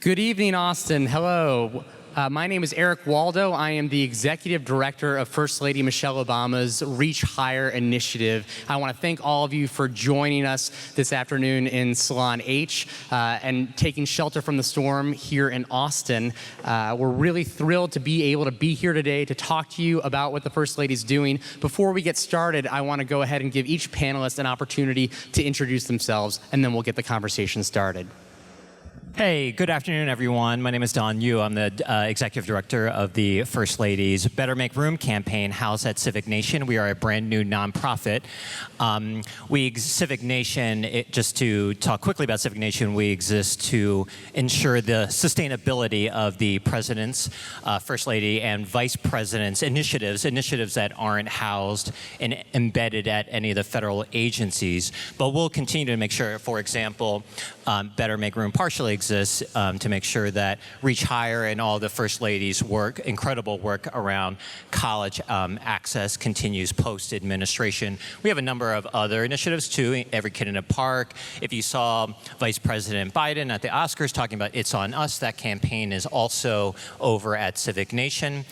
Good evening, Austin. Hello. My name is Eric Waldo. I am the Executive Director of First Lady Michelle Obama's Reach Higher initiative. I want to thank all of you for joining us this afternoon in Salon H and taking shelter from the storm here in Austin. We're really thrilled to be able to be here today to talk to you about what the First Lady's doing. Before we get started, I want to go ahead and give each panelist an opportunity to introduce themselves, and then we'll get the conversation started. Hey, good afternoon, everyone. My name is Don Yu. I'm the Executive Director of the First Lady's Better Make Room campaign housed at Civic Nation. We are a brand new nonprofit. Civic Nation, just to talk quickly about Civic Nation, we exist to ensure the sustainability of the President's, First Lady, and Vice President's initiatives that aren't housed and embedded at any of the federal agencies. But we'll continue to make sure, for example, Better Make Room partially exists to make sure that Reach Higher and all the First Ladies' work, incredible work around college access continues post-administration. We have a number of other initiatives too, Every Kid in a Park. If you saw Vice President Biden at the Oscars talking about It's on Us, that campaign is also over at Civic Nation.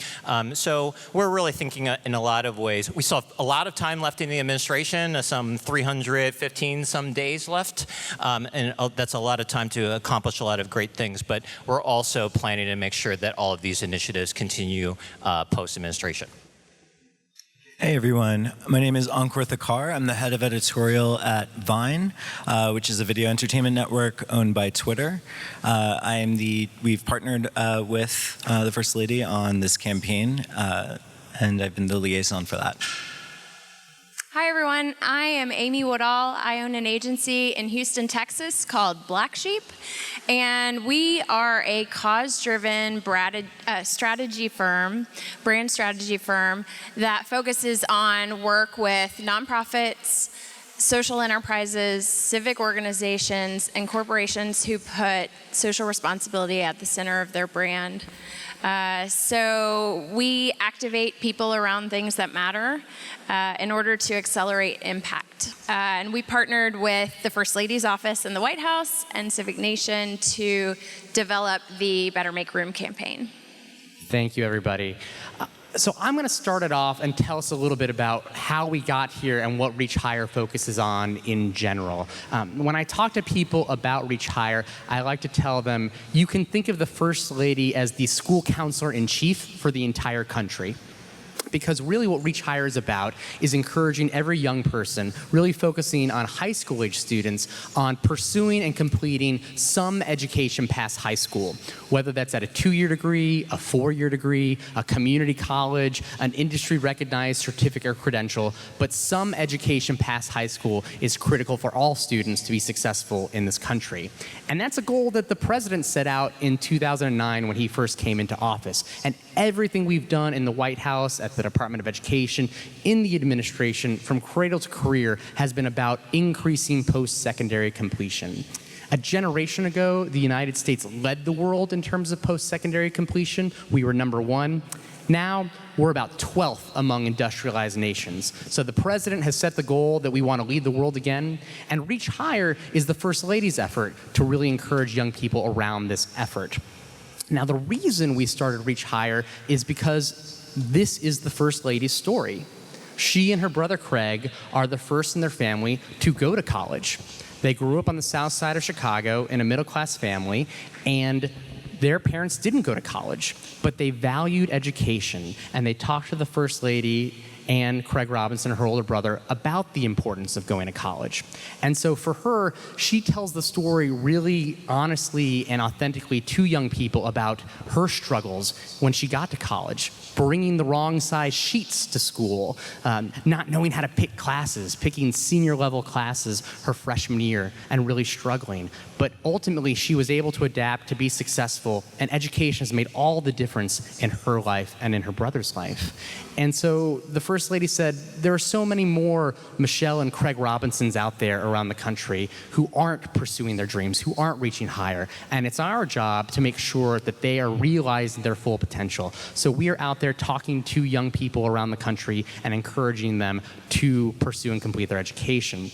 So we're really thinking in a lot of ways. We still have a lot of time left in the administration, some 315 some days left, and that's a lot of time to accomplish a lot of great things, but we're also planning to make sure that all of these initiatives continue post-administration. Hey everyone, my name is Ankur Thakkar. I'm the head of editorial at Vine, which is a video entertainment network owned by Twitter. We've partnered with the First Lady on this campaign, and I've been the liaison for that. Hi everyone, I am Aimee Woodall. I own an agency in Houston, Texas called Black Sheep, and we are a cause-driven brand strategy firm that focuses on work with nonprofits, social enterprises, civic organizations, and corporations who put social responsibility at the center of their brand. So we activate people around things that matter in order to accelerate impact. And we partnered with the First Lady's office in the White House and Civic Nation to develop the Better Make Room campaign. Thank you, everybody. So I'm going to start it off and tell us a little bit about how we got here and what Reach Higher focuses on in general. When I talk to people about Reach Higher, I like to tell them, you can think of the First Lady as the school counselor-in-chief for the entire country. Because really what Reach Higher is about is encouraging every young person, really focusing on high school age students, on pursuing and completing some education past high school, whether that's at a 2-year degree, a 4-year degree, a community college, an industry recognized certificate or credential, but some education past high school is critical for all students to be successful in this country. And that's a goal that the president set out in 2009 when he first came into office. And everything we've done in the White House, at the Department of Education, in the administration, from cradle to career, has been about increasing post-secondary completion. A generation ago, the United States led the world in terms of post-secondary completion. We were #1. Now, we're about 12th among industrialized nations. So the president has set the goal that we want to lead the world again, and Reach Higher is the First Lady's effort to really encourage young people around this effort. Now, the reason we started Reach Higher is because this is the First Lady's story. She and her brother Craig are the first in their family to go to college. They grew up on the south side of Chicago in a middle-class family, and their parents didn't go to college, but they valued education, and they talked to the First Lady and Craig Robinson, her older brother, about the importance of going to college. And so for her, she tells the story really honestly and authentically to young people about her struggles when she got to college, bringing the wrong size sheets to school, not knowing how to pick classes, picking senior level classes her freshman year, and really struggling. But ultimately, she was able to adapt to be successful, and education has made all the difference in her life and in her brother's life. And so the First Lady said, there are so many more Michelle and Craig Robinsons out there around the country who aren't pursuing their dreams, who aren't reaching higher, and it's our job to make sure that they are realizing their full potential. So we are out there talking to young people around the country and encouraging them to pursue and complete their education.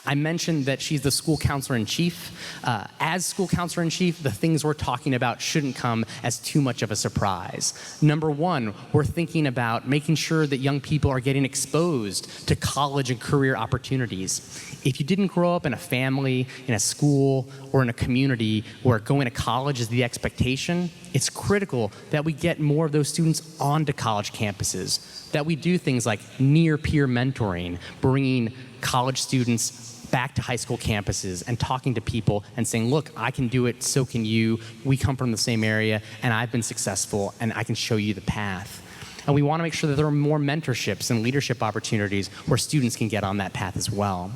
I mentioned that she's the school counselor-in-chief. As school counselor-in-chief, the things we're talking about shouldn't come as too much of a surprise. Number one, we're thinking about making sure that young people are getting exposed to college and career opportunities. If you didn't grow up in a family, in a school, or in a community where going to college is the expectation, it's critical that we get more of those students onto college campuses, that we do things like near-peer mentoring, bringing college students back to high school campuses and talking to people and saying, look, I can do it, so can you. We come from the same area, and I've been successful, and I can show you the path. And we want to make sure that there are more mentorships and leadership opportunities where students can get on that path as well.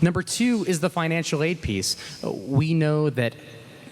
Number two is the financial aid piece. We know that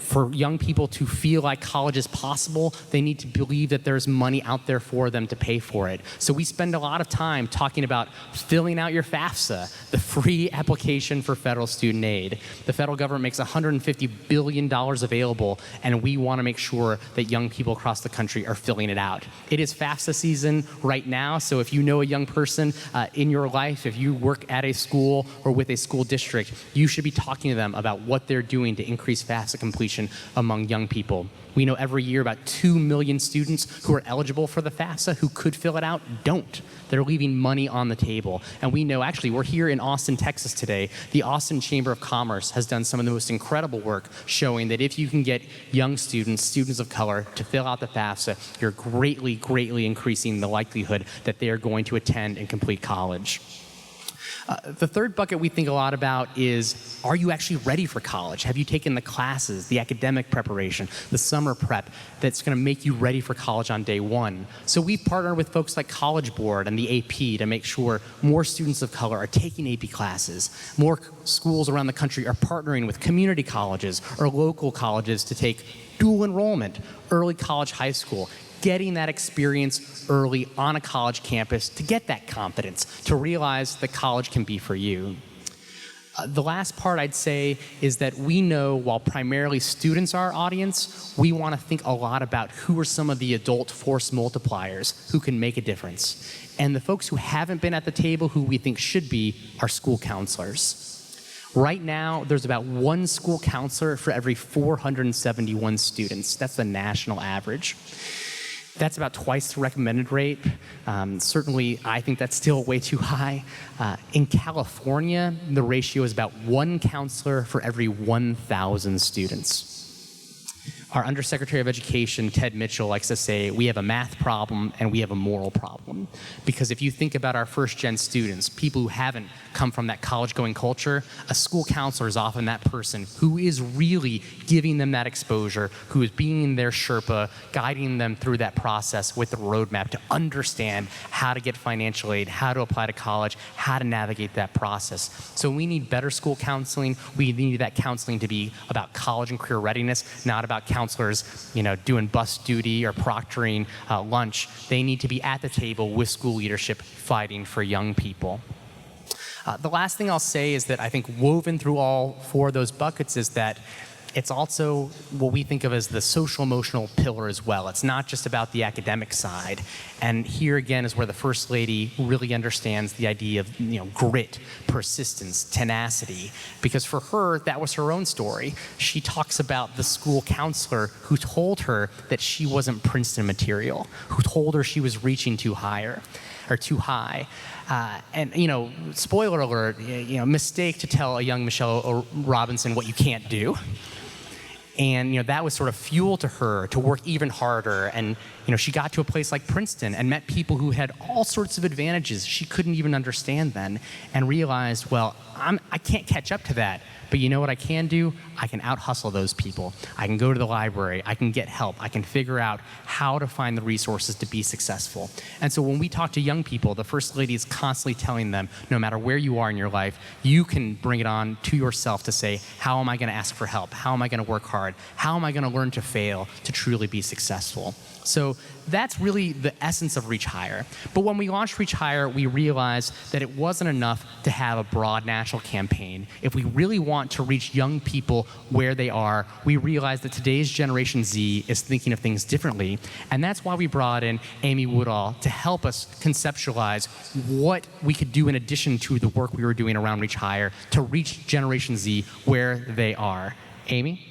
for young people to feel like college is possible, they need to believe that there's money out there for them to pay for it. So we spend a lot of time talking about filling out your FAFSA, the free application for federal student aid. The federal government makes $150 billion available, and we want to make sure that young people across the country are filling it out. It is FAFSA season right now, so if you know a young person in your life, if you work at a school or with a school district, you should be talking to them about what they're doing to increase FAFSA completion among young people. We know every year about 2 million students who are eligible for the FAFSA who could fill it out don't. They're leaving money on the table. And we know, actually, we're here in Austin, Texas today. The Austin Chamber of Commerce has done some of the most incredible work showing that if you can get young students, students of color, to fill out the FAFSA, you're greatly, greatly increasing the likelihood that they are going to attend and complete college. The third bucket we think a lot about is, are you actually ready for college? Have you taken the classes, the academic preparation, the summer prep that's going to make you ready for college on day one? So we've partnered with folks like College Board and the AP to make sure more students of color are taking AP classes. More schools around the country are partnering with community colleges or local colleges to take dual enrollment, early college, high school, getting that experience early on a college campus to get that confidence, to realize that college can be for you. The last part I'd say is that we know while primarily students are our audience, we want to think a lot about who are some of the adult force multipliers who can make a difference. And the folks who haven't been at the table who we think should be are school counselors. Right now, there's about one school counselor for every 471 students. That's the national average. That's about twice the recommended rate. Certainly, I think that's still way too high. In California, the ratio is about one counselor for every 1,000 students. Our Undersecretary of Education, Ted Mitchell, likes to say, we have a math problem and we have a moral problem. Because if you think about our first-gen students, people who haven't come from that college-going culture, a school counselor is often that person who is really giving them that exposure, who is being their Sherpa, guiding them through that process with the roadmap to understand how to get financial aid, how to apply to college, how to navigate that process. So we need better school counseling. We need that counseling to be about college and career readiness, not about counseling counselors, doing bus duty or proctoring lunch. They need to be at the table with school leadership fighting for young people. The last thing I'll say is that I think woven through all four of those buckets is that it's also what we think of as the social emotional pillar as well. It's not just about the academic side. And here again is where the First Lady really understands the idea of grit, persistence, tenacity. Because for her, that was her own story. She talks about the school counselor who told her that she wasn't Princeton material, who told her she was reaching too high. And spoiler alert, mistake to tell a young Michelle Robinson what you can't do. And that was sort of fuel to her to work even harder. And she got to a place like Princeton and met people who had all sorts of advantages she couldn't even understand then, and realized, well, I can't catch up to that. But you know what I can do? I can out-hustle those people. I can go to the library. I can get help. I can figure out how to find the resources to be successful. And so when we talk to young people, the First Lady is constantly telling them, no matter where you are in your life, you can bring it on to yourself to say, how am I going to ask for help? How am I going to work hard? hard? How am I going to learn to fail to truly be successful? So that's really the essence of Reach Higher. But when we launched Reach Higher, we realized that it wasn't enough to have a broad national campaign. If we really want to reach young people where they are, we realized that today's Generation Z is thinking of things differently. And that's why we brought in Aimee Woodall to help us conceptualize what we could do in addition to the work we were doing around Reach Higher to reach Generation Z where they are. Aimee?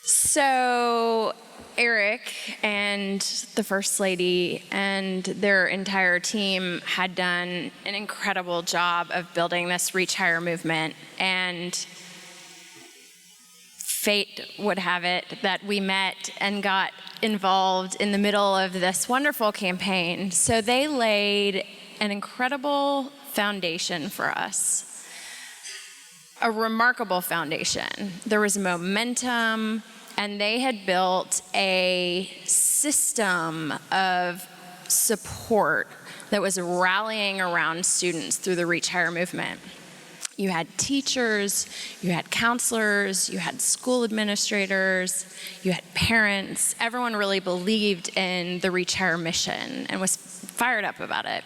So Eric and the First Lady and their entire team had done an incredible job of building this Reach Higher movement. And fate would have it that we met and got involved in the middle of this wonderful campaign. So they laid an incredible foundation for us, a remarkable foundation. There was momentum, and they had built a system of support that was rallying around students through the Reach Higher movement. You had teachers, you had counselors, you had school administrators, you had parents. Everyone really believed in the Reach Higher mission and was fired up about it.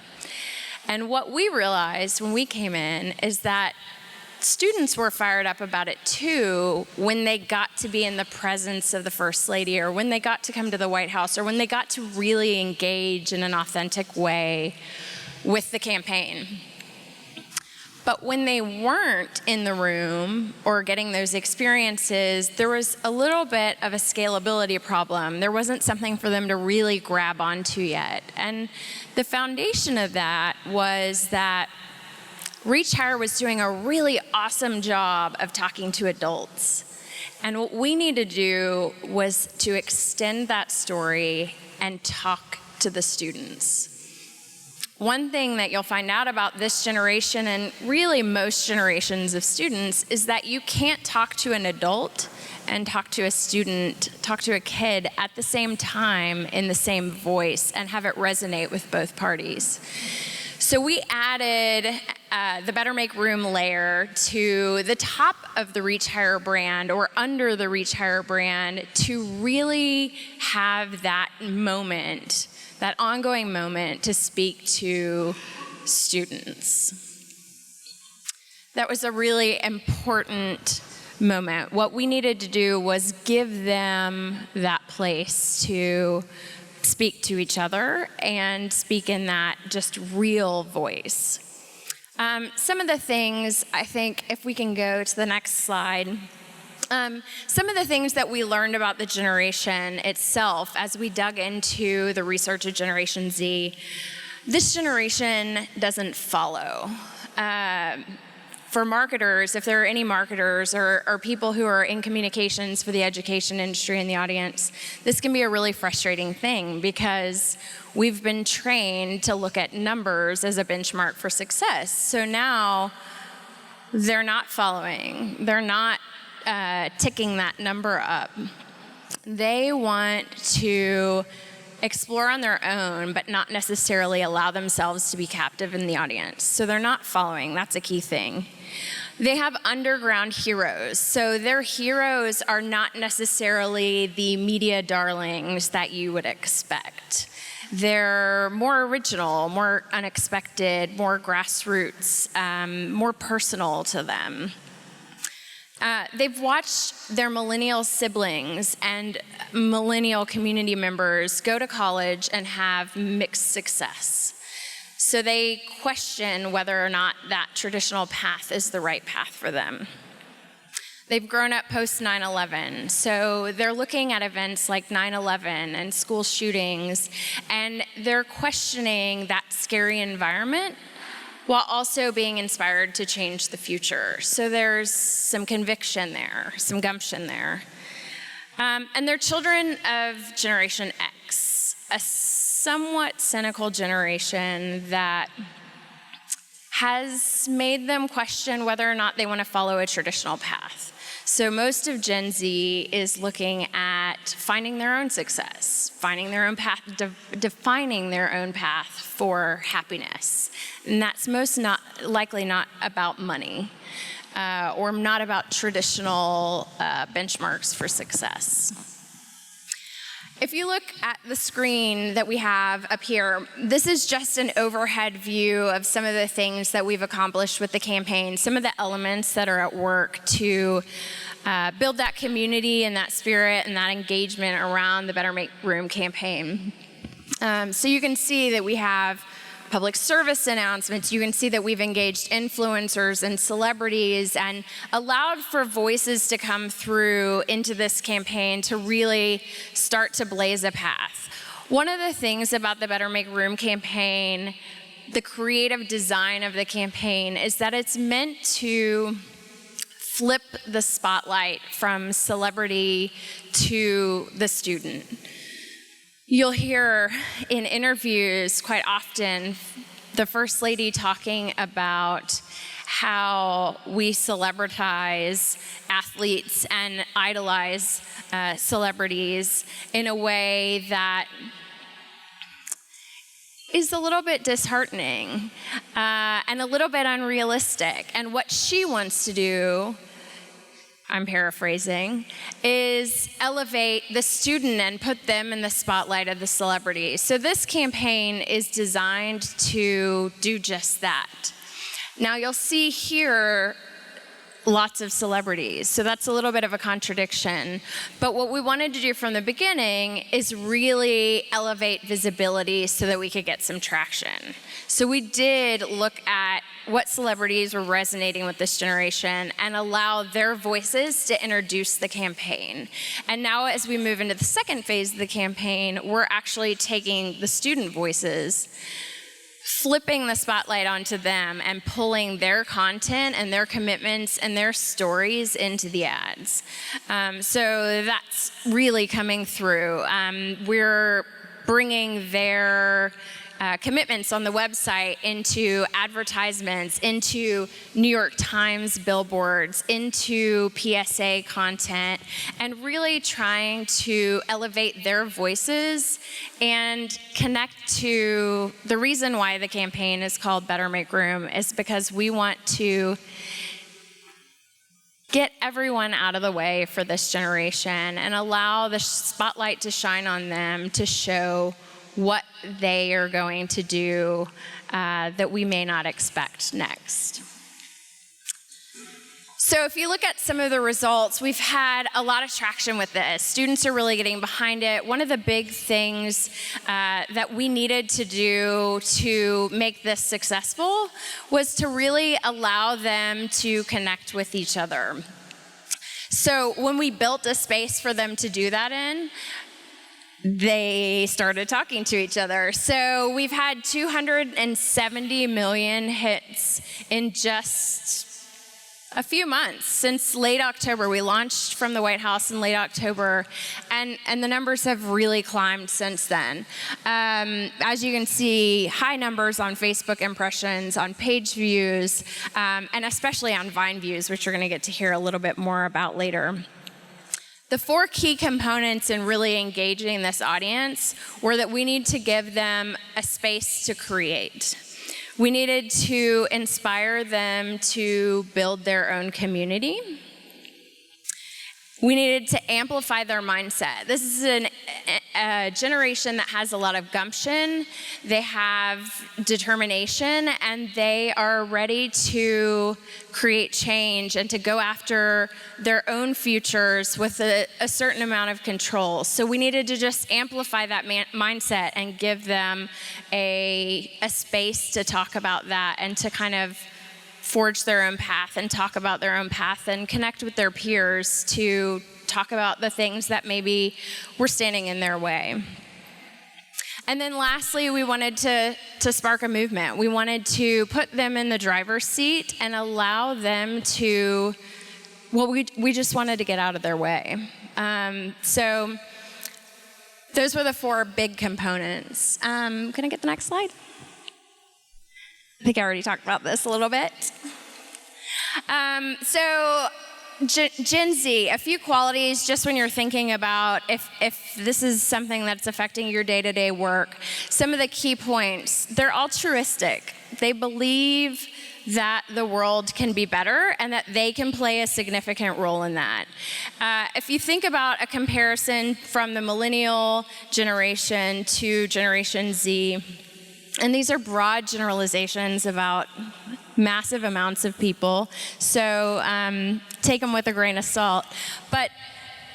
And what we realized when we came in is that students were fired up about it too when they got to be in the presence of the First Lady, or when they got to come to the White House, or when they got to really engage in an authentic way with the campaign. But when they weren't in the room or getting those experiences, there was a little bit of a scalability problem. There wasn't something for them to really grab onto yet. And the foundation of that was that Reach Higher was doing a really awesome job of talking to adults. And what we needed to do was to extend that story and talk to the students. One thing that you'll find out about this generation, and really most generations of students, is that you can't talk to an adult and talk to a student, talk to a kid at the same time in the same voice and have it resonate with both parties. So we added the Better Make Room layer to the top of the Reach Higher brand, or under the Reach Higher brand, to really have that moment, that ongoing moment, to speak to students. That was a really important moment. What we needed to do was give them that place to speak to each other and speak in that just real voice. Some of the things, I think, if we can go to the next slide, some of the things that we learned about the generation itself as we dug into the research of Generation Z, this generation doesn't follow. For marketers, if there are any marketers or people who are in communications for the education industry in the audience, this can be a really frustrating thing because we've been trained to look at numbers as a benchmark for success. So now they're not following. They're not ticking that number up. They want to explore on their own, but not necessarily allow themselves to be captive in the audience. So they're not following. That's a key thing. They have underground heroes. So their heroes are not necessarily the media darlings that you would expect. They're more original, more unexpected, more grassroots, more personal to them. They've watched their millennial siblings and millennial community members go to college and have mixed success. So they question whether or not that traditional path is the right path for them. They've grown up post 9/11, so they're looking at events like 9/11 and school shootings, and they're questioning that scary environment while also being inspired to change the future. So there's some conviction there, some gumption there. And they're children of Generation X, a somewhat cynical generation that has made them question whether or not they want to follow a traditional path. So most of Gen Z is looking at finding their own success, finding their own path, defining their own path for happiness. And that's most likely not about money or not about traditional benchmarks for success. If you look at the screen that we have up here, this is just an overhead view of some of the things that we've accomplished with the campaign, some of the elements that are at work to build that community and that spirit and that engagement around the Better Make Room campaign. So you can see that we have public service announcements. You can see that we've engaged influencers and celebrities and allowed for voices to come through into this campaign to really start to blaze a path. One of the things about the Better Make Room campaign, the creative design of the campaign, is that it's meant to flip the spotlight from celebrity to the student. You'll hear in interviews quite often the First Lady talking about how we celebritize athletes and idolize celebrities in a way that is a little bit disheartening and a little bit unrealistic. And what she wants to do, I'm paraphrasing, is elevate the student and put them in the spotlight of the celebrity. So this campaign is designed to do just that. Now you'll see here lots of celebrities, so that's a little bit of a contradiction. But what we wanted to do from the beginning is really elevate visibility so that we could get some traction. So we did look at what celebrities were resonating with this generation and allow their voices to introduce the campaign. And now as we move into the second phase of the campaign, we're actually taking the student voices, flipping the spotlight onto them and pulling their content and their commitments and their stories into the ads. So that's really coming through. We're bringing their commitments on the website into advertisements, into New York Times billboards, into PSA content, and really trying to elevate their voices and connect to the reason why the campaign is called Better Make Room is because we want to get everyone out of the way for this generation and allow the spotlight to shine on them to show what they are going to do that we may not expect next. So if you look at some of the results, we've had a lot of traction with this. Students are really getting behind it. One of the big things that we needed to do to make this successful was to really allow them to connect with each other. So when we built a space for them to do that in, they started talking to each other. So we've had 270 million hits in just a few months since late October. We launched from the White House in late October, and the numbers have really climbed since then. As you can see, high numbers on Facebook impressions, on page views, and especially on Vine views, which you're going to get to hear a little bit more about later. The four key components in really engaging this audience were that we need to give them a space to create. We needed to inspire them to build their own community. We needed to amplify their mindset. This is a generation that has a lot of gumption, they have determination, and they are ready to create change and to go after their own futures with a certain amount of control. So we needed to just amplify that mindset and give them a space to talk about that and to kind of forge their own path and talk about their own path and connect with their peers to talk about the things that maybe were standing in their way. And then lastly, we wanted to spark a movement. We wanted to put them in the driver's seat and allow them to, well, we just wanted to get out of their way. So those were the four big components. Can I get the next slide? I think I already talked about this a little bit. So Gen Z, a few qualities just when you're thinking about if this is something that's affecting your day-to-day work. Some of the key points, they're altruistic. They believe that the world can be better and that they can play a significant role in that. If you think about a comparison from the millennial generation to Generation Z, and these are broad generalizations about massive amounts of people, so take them with a grain of salt. But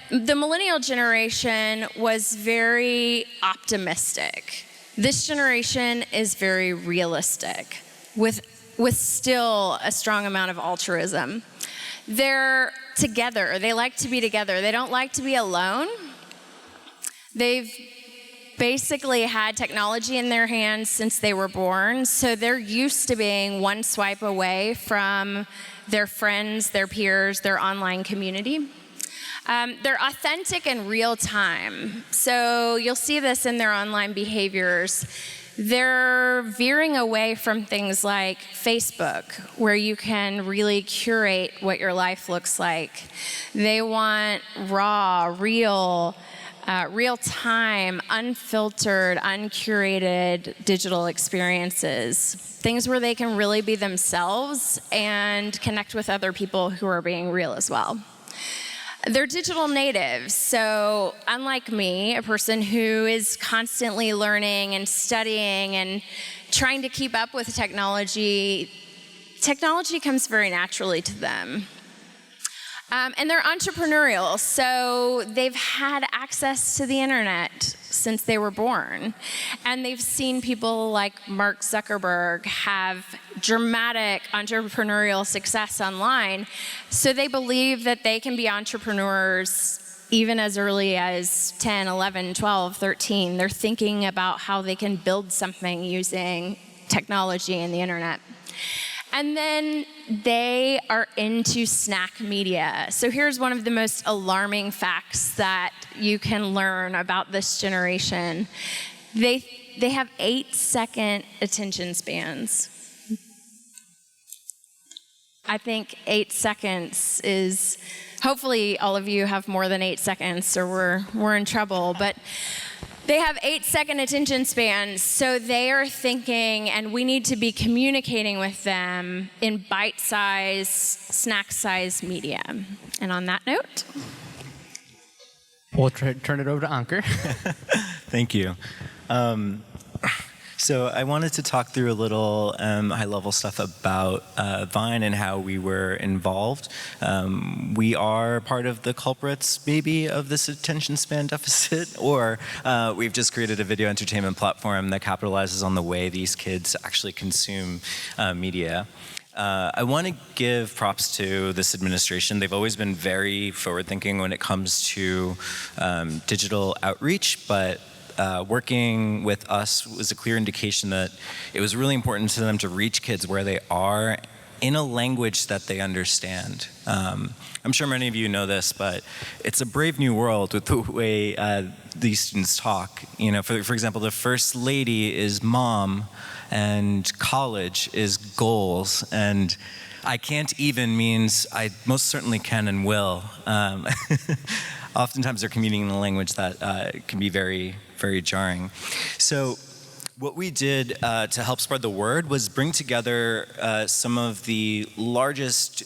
the millennial generation was very optimistic. This generation is very realistic, with still a strong amount of altruism. They're together. They like to be together. They don't like to be alone. They've basically had technology in their hands since they were born, so they're used to being one swipe away from their friends, their peers, their online community. They're authentic and real time, so you'll see this in their online behaviors. They're veering away from things like Facebook, where you can really curate what your life looks like. They want raw, real-time, unfiltered, uncurated digital experiences. Things where they can really be themselves and connect with other people who are being real as well. They're digital natives, so unlike me, a person who is constantly learning and studying and trying to keep up with technology comes very naturally to them. And they're entrepreneurial, so they've had access to the internet since they were born. And they've seen people like Mark Zuckerberg have dramatic entrepreneurial success online, so they believe that they can be entrepreneurs even as early as 10, 11, 12, 13. They're thinking about how they can build something using technology and the internet. And then they are into snack media. So here's one of the most alarming facts that you can learn about this generation. They have 8-second attention spans. I think 8 seconds is, hopefully all of you have more than 8 seconds or we're in trouble, but they have 8-second attention spans, so they are thinking, and we need to be communicating with them in bite-sized, snack-sized media. And on that note, we'll turn it over to Ankur. Thank you. So I wanted to talk through a little high-level stuff about Vine and how we were involved. We are part of the culprits, maybe, of this attention span deficit, or we've just created a video entertainment platform that capitalizes on the way these kids actually consume media. I want to give props to this administration. They've always been very forward-thinking when it comes to digital outreach, but working with us was a clear indication that it was really important to them to reach kids where they are in a language that they understand. I'm sure many of you know this, but it's a brave new world with the way these students talk. You know, for example, the first lady is mom, and college is goals, and I can't even means I most certainly can and will. Oftentimes they're communicating in a language that can be very, very jarring. So what we did to help spread the word was bring together some of the largest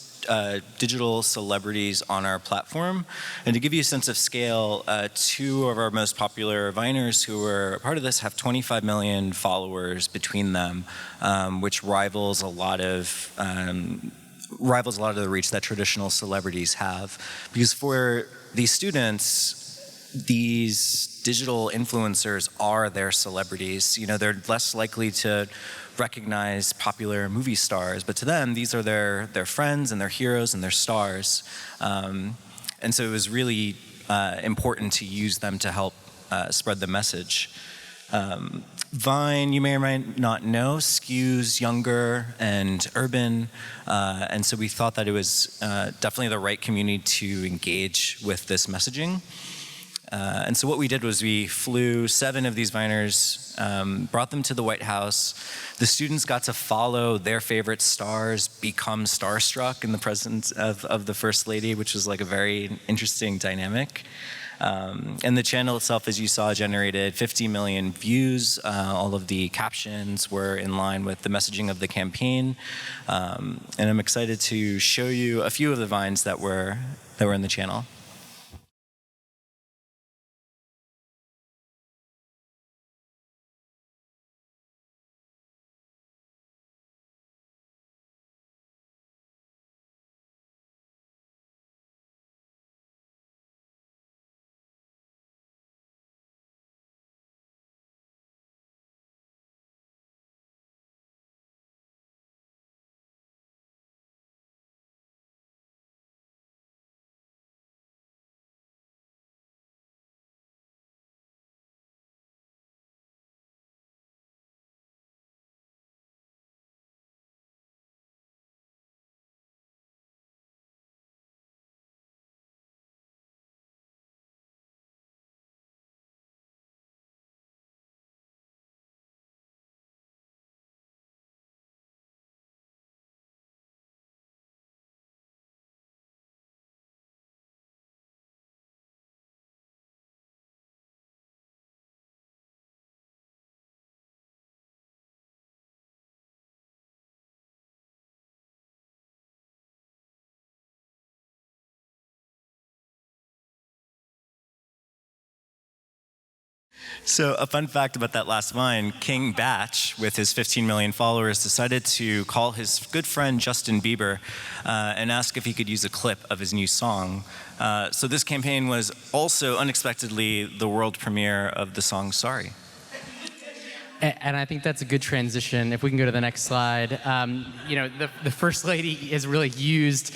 digital celebrities on our platform. And to give you a sense of scale, 2 of our most popular Viners who were a part of this have 25 million followers between them, which rivals a lot of the reach that traditional celebrities have. Because for these students, these digital influencers are their celebrities. You know, they're less likely to recognize popular movie stars, but to them, these are their friends and their heroes and their stars. And so it was really important to use them to help spread the message. Vine, you may or may not know, skews younger and urban, and so we thought that it was definitely the right community to engage with this messaging. And so what we did was we flew 7 of these Viners, brought them to the White House. The students got to follow their favorite stars, become starstruck in the presence of the First Lady, which was like a very interesting dynamic. And the channel itself, as you saw, generated 50 million views. All of the captions were in line with the messaging of the campaign. And I'm excited to show you a few of the Vines that were in the channel. So a fun fact about that last Vine, King Batch, with his 15 million followers, decided to call his good friend Justin Bieber and ask if he could use a clip of his new song. So this campaign was also unexpectedly the world premiere of the song Sorry. And I think that's a good transition. If we can go to the next slide. You know, the First Lady has really used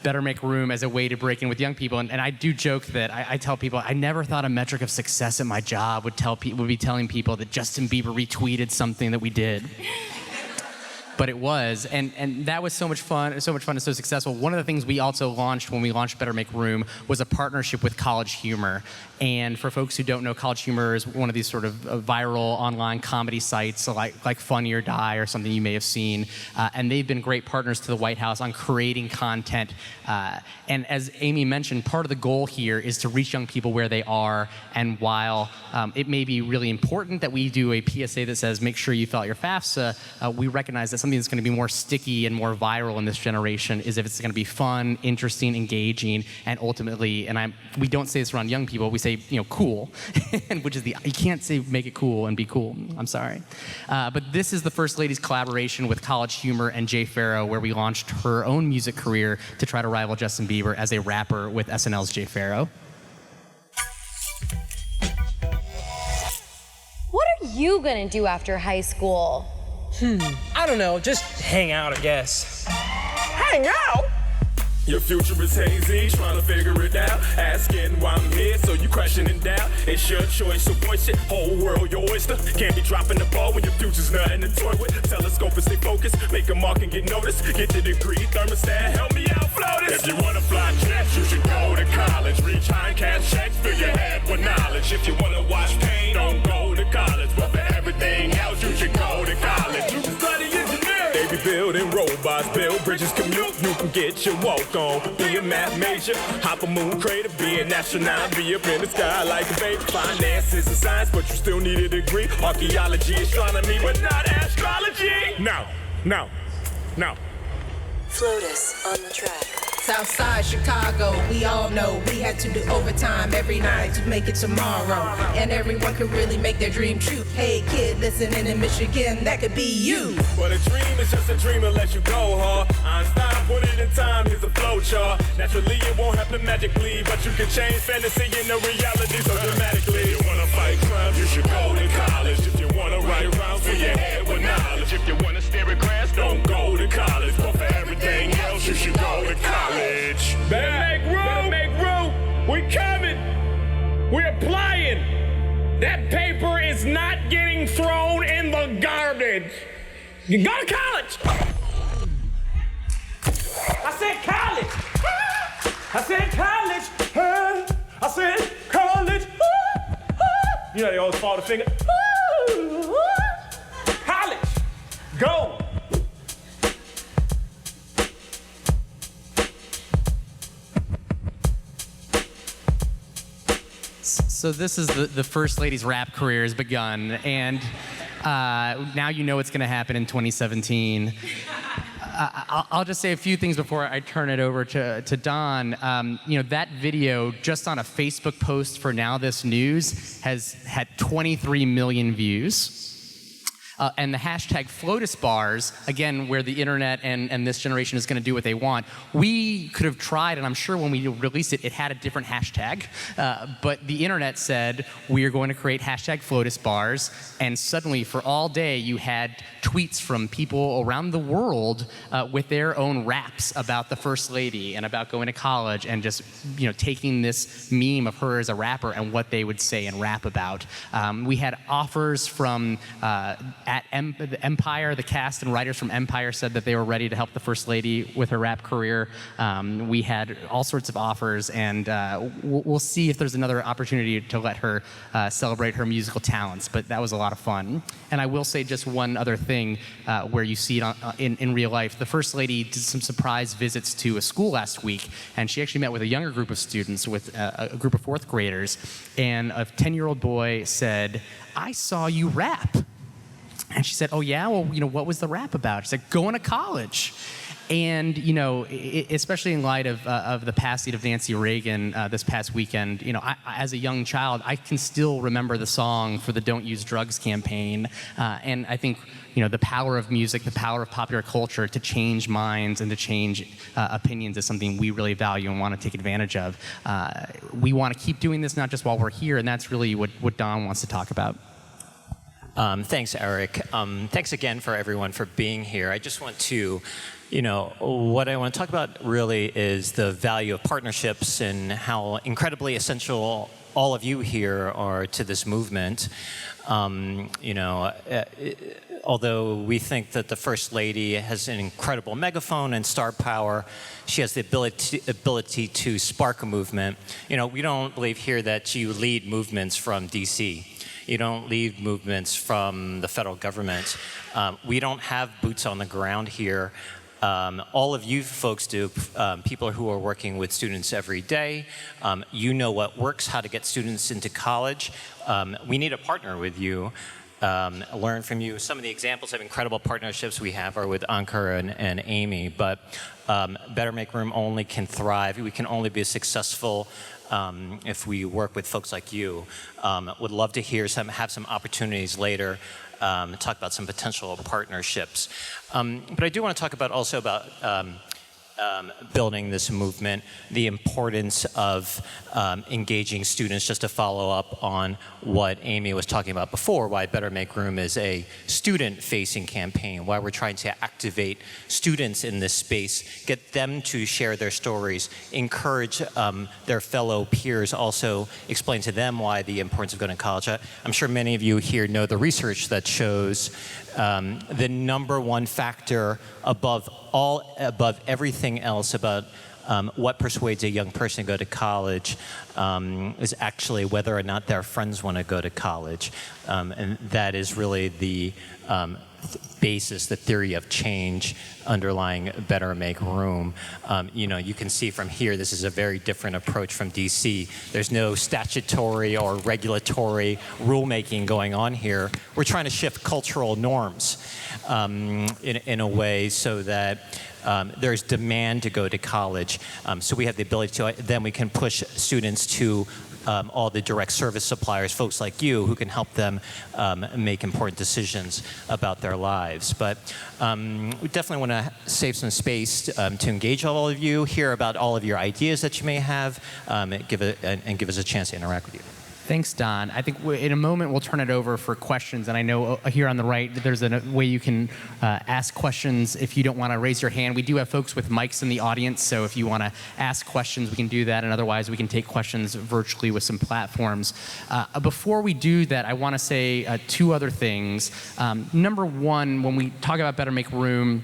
Better Make Room as a way to break in with young people. And I do joke that I tell people, I never thought a metric of success at my job would be telling people that Justin Bieber retweeted something that we did. But it was, and that was so much fun and so successful. One of the things we also launched when we launched Better Make Room was a partnership with College Humor. And for folks who don't know, College Humor is one of these sort of viral online comedy sites, like Funny or Die or something you may have seen. And they've been great partners to the White House on creating content. And as Aimee mentioned, part of the goal here is to reach young people where they are. And while it may be really important that we do a PSA that says, make sure you fill out your FAFSA, we recognize that something that's going to be more sticky and more viral in this generation is if it's going to be fun, interesting, engaging, and ultimately, and we don't say this around young people, we say, you know, cool, which is you can't say make it cool and be cool. I'm sorry. But this is the First Lady's collaboration with College Humor and Jay Pharoah, where we launched her own music career to try to rival Justin Bieber as a rapper with SNL's Jay Pharoah. What are you gonna do after high school? I don't know, just hang out, I guess. Hang out? Your future is hazy, trying to figure it out. Asking why I'm here, so you question in doubt. It's your choice, so voice it. Whole world your oyster. Can't be dropping the ball when your future's nothing to toy with. Telescope and stay focused, make a mark and get noticed. Get the degree, thermostat, help me out, floaters. If you wanna fly jets, you should go to college. Reach high and cash checks, fill your head with knowledge. If you wanna watch pain, don't go to college. But for everything else, you should go to college. You can study engineering. They be building robots, build bridges, commute. You can get your walk on, be a math major, hop a moon crater, be an astronaut, be up in the sky like a baby. Finance is a science, but you still need a degree. Archaeology, astronomy, but not astrology. No. Flotus on the track. Southside Chicago, we all know we had to do overtime every night to make it tomorrow. And everyone could really make their dream true. Hey kid, listening in Michigan, that could be you. But a dream is just a dream unless you go hard. Einstein put it in time, here's a flow chart. Naturally it won't happen magically, but you can change fantasy into reality so dramatically. If you wanna fight crime, you should go to college. If you wanna write rhymes, fill your head with knowledge. If you wanna stare at grass, don't go to college. But for everything else, you should go to college. Better make room. We coming. We're applying. That paper is not getting thrown in the garbage. You go to college. I said college. I said college. I said college. You know, they always fall the finger. College, go. So this is the First Lady's rap career has begun, and now you know what's going to happen in 2017. I'll just say a few things before I turn it over to Don. You know, that video, just on a Facebook post for Now This News, has had 23 million views. And the hashtag FLOTUS bars, again, where the internet and this generation is going to do what they want. We could have tried, and I'm sure when we released it, it had a different hashtag. But the internet said, we are going to create hashtag FLOTUS bars. And suddenly, for all day, you had tweets from people around the world with their own raps about the First Lady and about going to college and just, you know, taking this meme of her as a rapper and what they would say and rap about. We had offers from Empire, the cast and writers from Empire said that they were ready to help the First Lady with her rap career. We had all sorts of offers, and we'll see if there's another opportunity to let her celebrate her musical talents, but that was a lot of fun. And I will say just one other thing where you see it in real life. The First Lady did some surprise visits to a school last week, and she actually met with a younger group of students, with a group of fourth graders, and a 10-year-old boy said, "I saw you rap." And she said, "Oh yeah, well, you know, what was the rap about?" She said, "Going to college." And, you know, especially in light of the passing of Nancy Reagan this past weekend, you know, as a young child, I can still remember the song for the Don't Use Drugs campaign. And I think, you know, the power of music, the power of popular culture to change minds and to change opinions is something we really value and want to take advantage of. We want to keep doing this, not just while we're here, and that's really what Don wants to talk about. Thanks, Eric. Thanks again for everyone for being here. I just want to, you know, what I want to talk about really is the value of partnerships and how incredibly essential all of you here are to this movement. You know, although we think that the First Lady has an incredible megaphone and star power, she has the ability to spark a movement. You know, we don't believe here that you lead movements from DC. You don't lead movements from the federal government. We don't have boots on the ground here. All of you folks do, people who are working with students every day. You know what works, how to get students into college. We need to partner with you, learn from you. Some of the examples of incredible partnerships we have are with Ankur and Aimee, but Better Make Room only can thrive. We can only be successful if we work with folks like you. Would love to hear have some opportunities later talk about some potential partnerships. But I do want to talk about also about building this movement, the importance of engaging students, just to follow up on what Aimee was talking about before, why Better Make Room is a student-facing campaign, why we're trying to activate students in this space, get them to share their stories, encourage their fellow peers, also explain to them why the importance of going to college. I'm sure many of you here know the research that shows the #1 factor above everything else about what persuades a young person to go to college is actually whether or not their friends want to go to college. And that is really the basis, the theory of change underlying Better Make Room. You know, you can see from here, this is a very different approach from DC. There's no statutory or regulatory rulemaking going on here. We're trying to shift cultural norms in a way so that there's demand to go to college. So we have the ability to, then we can push students to all the direct service suppliers, folks like you, who can help them make important decisions about their lives. But we definitely want to save some space to engage all of you, hear about all of your ideas that you may have, and give us a chance to interact with you. Thanks, Don. I think in a moment we'll turn it over for questions, and I know here on the right there's a way you can ask questions if you don't want to raise your hand. We do have folks with mics in the audience, so if you want to ask questions, we can do that, and otherwise we can take questions virtually with some platforms. Before we do that, I want to say two other things. Number one, when we talk about Better Make Room,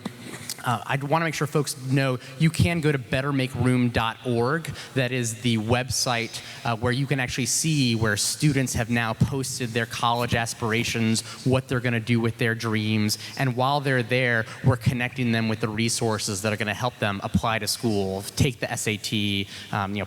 I want to make sure folks know you can go to bettermakeroom.org. That is the website where you can actually see where students have now posted their college aspirations, what they're going to do with their dreams. And while they're there, we're connecting them with the resources that are going to help them apply to school, take the SAT,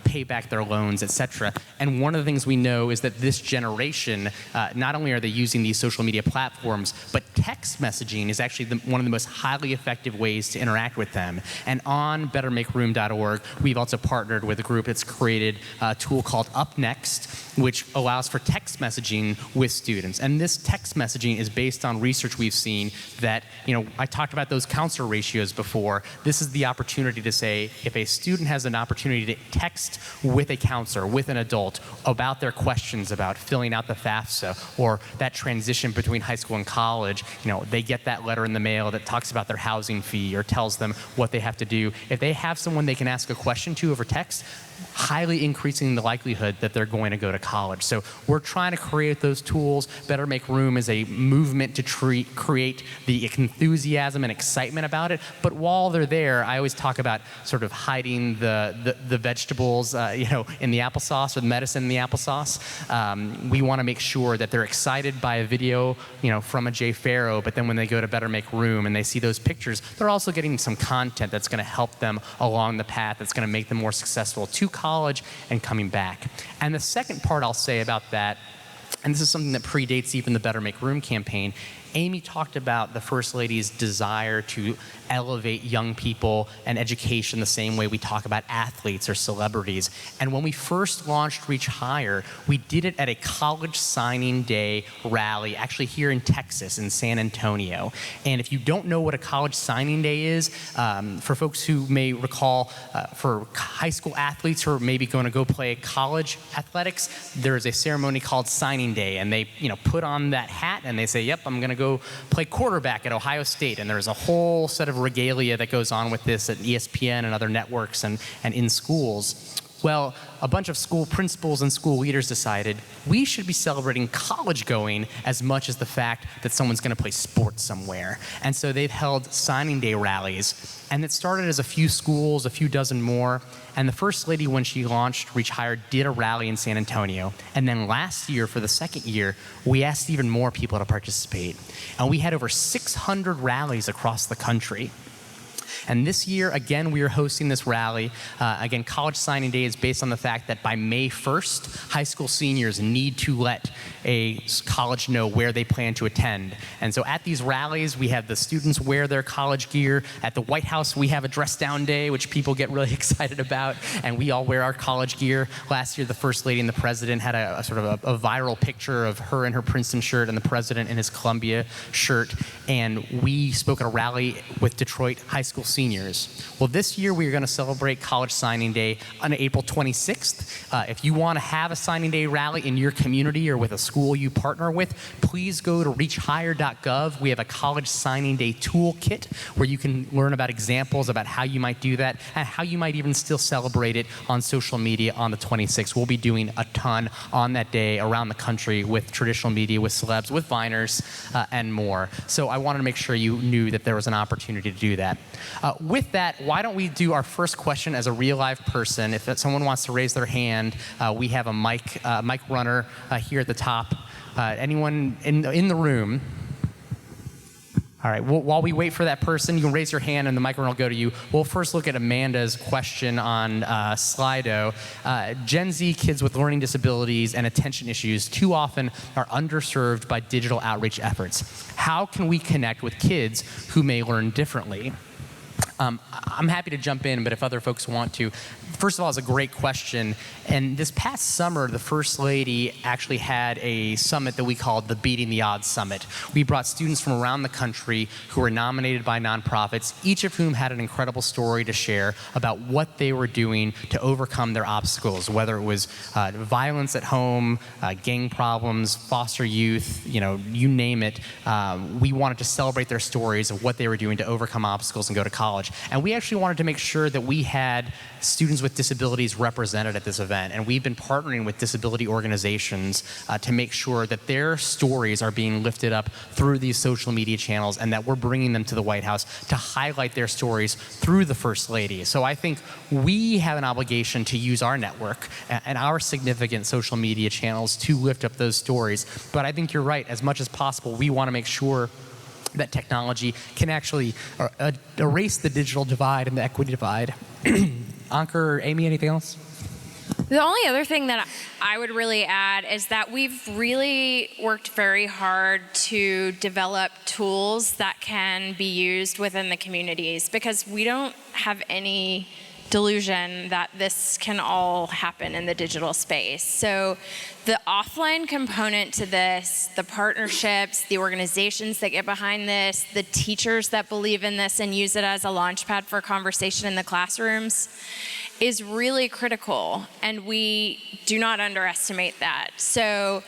pay back their loans, etc. And one of the things we know is that this generation, not only are they using these social media platforms, but text messaging is actually one of the most highly effective ways to interact with them. And on bettermakeroom.org, we've also partnered with a group that's created a tool called Up Next, which allows for text messaging with students. And this text messaging is based on research we've seen that, I talked about those counselor ratios before. This is the opportunity to say, if a student has an opportunity to text with a counselor, with an adult, about their questions about filling out the FAFSA or that transition between high school and college, they get that letter in the mail that talks about their housing fee or tells them what they have to do. If they have someone they can ask a question to over text, highly increasing the likelihood that they're going to go to college. So we're trying to create those tools. Better Make Room is a movement to create the enthusiasm and excitement about it. But while they're there, I always talk about sort of hiding the vegetables, in the applesauce or the medicine in the applesauce. We want to make sure that they're excited by a video, from a Jay Farrow, but then when they go to Better Make Room and they see those pictures, they're also getting some content that's going to help them along the path, that's going to make them more successful to college and coming back. And the second part I'll say about that, and this is something that predates even the Better Make Room campaign, Aimee talked about the First Lady's desire to elevate young people and education the same way we talk about athletes or celebrities. And when we first launched Reach Higher, we did it at a college signing day rally, actually here in Texas, in San Antonio. And if you don't know what a college signing day is, for folks who may recall, for high school athletes who are maybe going to go play college athletics, there is a ceremony called signing day, and they put on that hat and they say, yep, I'm going to go play quarterback at Ohio State. And there's a whole set of regalia that goes on with this at ESPN and other networks and in schools. Well, a bunch of school principals and school leaders decided we should be celebrating college going as much as the fact that someone's going to play sports somewhere. And so they've held signing day rallies. And it started as a few schools, a few dozen more. And the First Lady, when she launched Reach Higher, did a rally in San Antonio. And then last year, for the second year, we asked even more people to participate. And we had over 600 rallies across the country. And this year, again, we are hosting this rally. Again, College Signing Day is based on the fact that by May 1st, high school seniors need to let a college know where they plan to attend. And so at these rallies, we have the students wear their college gear. At the White House, we have a dress down day, which people get really excited about, and we all wear our college gear. Last year, the First Lady and the President had a sort of a viral picture of her in her Princeton shirt and the President in his Columbia shirt. And we spoke at a rally with Detroit high school seniors. Well, this year we are going to celebrate College Signing Day on April 26th. If you want to have a signing day rally in your community or with a school you partner with, please go to reachhigher.gov. We have a College Signing Day toolkit where you can learn about examples about how you might do that and how you might even still celebrate it on social media on the 26th. We'll be doing a ton on that day around the country with traditional media, with celebs, with Viners, and more. So I wanted to make sure you knew that there was an opportunity to do that. With that, why don't we do our first question as a real live person? If someone wants to raise their hand, we have a mic runner here at the top. Anyone in the room? All right, while we wait for that person, you can raise your hand and the microphone will go to you. We'll first look at Amanda's question on Slido. Gen Z kids with learning disabilities and attention issues too often are underserved by digital outreach efforts. How can we connect with kids who may learn differently? I'm happy to jump in, but if other folks want to. First of all, it's a great question. And this past summer, the First Lady actually had a summit that we called the Beating the Odds Summit. We brought students from around the country who were nominated by nonprofits, each of whom had an incredible story to share about what they were doing to overcome their obstacles, whether it was violence at home, gang problems, foster youth, you name it. We wanted to celebrate their stories of what they were doing to overcome obstacles and go to college. college. And we actually wanted to make sure that we had students with disabilities represented at this event. And we've been partnering with disability organizations to make sure that their stories are being lifted up through these social media channels and that we're bringing them to the White House to highlight their stories through the First Lady. So I think we have an obligation to use our network and our significant social media channels to lift up those stories. But I think you're right. As much as possible, we want to make sure that technology can actually erase the digital divide and the equity divide. Ankur or Aimee, anything else? The only other thing that I would really add is that we've really worked very hard to develop tools that can be used within the communities, because we don't have any delusion that this can all happen in the digital space. So the offline component to this, the partnerships, the organizations that get behind this, the teachers that believe in this and use it as a launchpad for conversation in the classrooms is really critical, and we do not underestimate that. So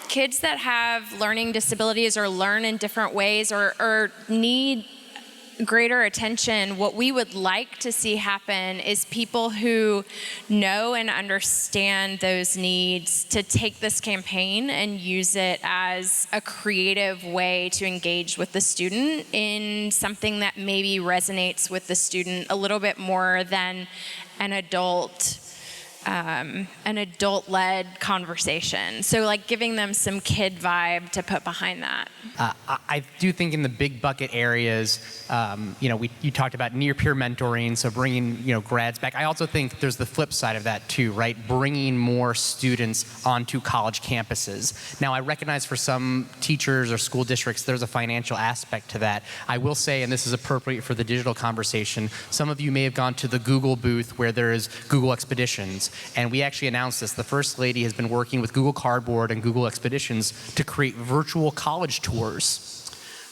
kids that have learning disabilities or learn in different ways or need greater attention, what we would like to see happen is people who know and understand those needs to take this campaign and use it as a creative way to engage with the student in something that maybe resonates with the student a little bit more than an adult-led conversation. So like giving them some kid vibe to put behind that. I do think in the big bucket areas, you talked about near-peer mentoring, so bringing grads back. I also think there's the flip side of that too, right? Bringing more students onto college campuses. Now, I recognize for some teachers or school districts, there's a financial aspect to that. I will say, and this is appropriate for the digital conversation, some of you may have gone to the Google booth where there is Google Expeditions. And we actually announced this. The First Lady has been working with Google Cardboard and Google Expeditions to create virtual college tours.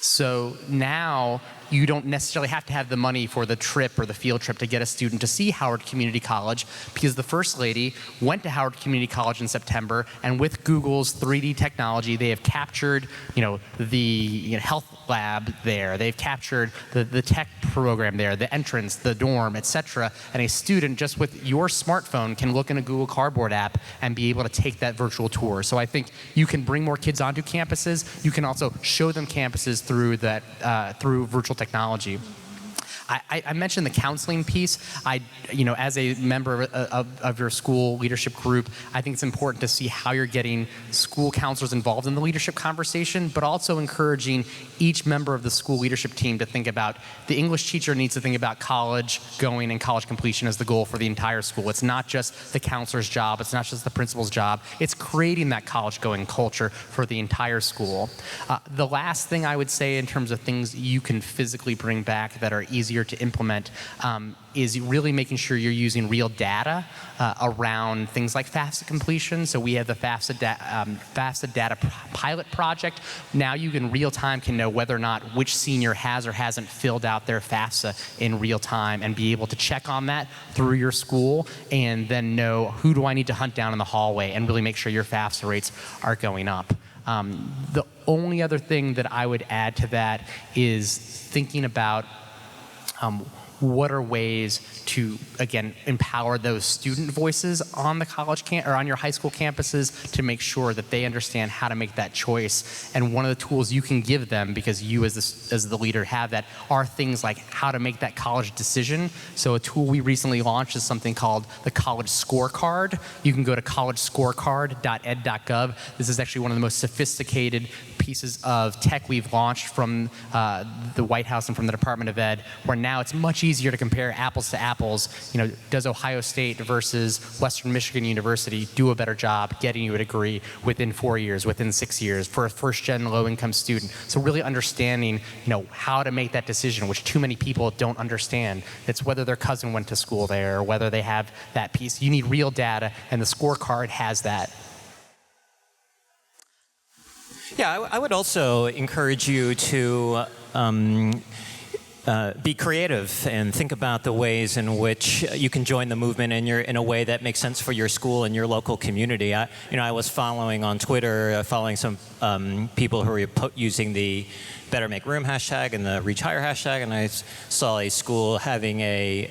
So now you don't necessarily have to have the money for the trip or the field trip to get a student to see Howard Community College, because the First Lady went to Howard Community College in September, and with Google's 3D technology, they have captured, the health lab there. They've captured the tech program there, the entrance, the dorm, etc. And a student just with your smartphone can look in a Google Cardboard app and be able to take that virtual tour. So I think you can bring more kids onto campuses. You can also show them campuses through that through virtual technology. I mentioned the counseling piece. As a member of your school leadership group, I think it's important to see how you're getting school counselors involved in the leadership conversation, but also encouraging each member of the school leadership team to think about, the English teacher needs to think about college going and college completion as the goal for the entire school. It's not just the counselor's job. It's not just the principal's job. It's creating that college going culture for the entire school. The last thing I would say in terms of things you can physically bring back that are easier to implement is really making sure you're using real data around things like FAFSA completion. So we have the FAFSA data pilot project. Now you in real time can know whether or not which senior has or hasn't filled out their FAFSA in real time, and be able to check on that through your school, and then know who do I need to hunt down in the hallway, and really make sure your FAFSA rates are going up. The only other thing that I would add to that is thinking about what are ways to, again, empower those student voices on the college or on your high school campuses to make sure that they understand how to make that choice. And one of the tools you can give them, because you as the leader have that, are things like how to make that college decision. So a tool we recently launched is something called the College Scorecard. You can go to collegescorecard.ed.gov. This is actually one of the most sophisticated pieces of tech we've launched from the White House and from the Department of Ed, where now it's much easier to compare apples to apples. Does Ohio State versus Western Michigan University do a better job getting you a degree within 4 years, within 6 years, for a first-gen low-income student? So really understanding, how to make that decision, which too many people don't understand. It's whether their cousin went to school there, or whether they have that piece. You need real data, and the scorecard has that. Yeah, I would also encourage you to be creative and think about the ways in which you can join the movement in a way that makes sense for your school and your local community. I was following on Twitter, following some people who were using the Better Make Room hashtag and the Reach Higher hashtag, and I saw a school having a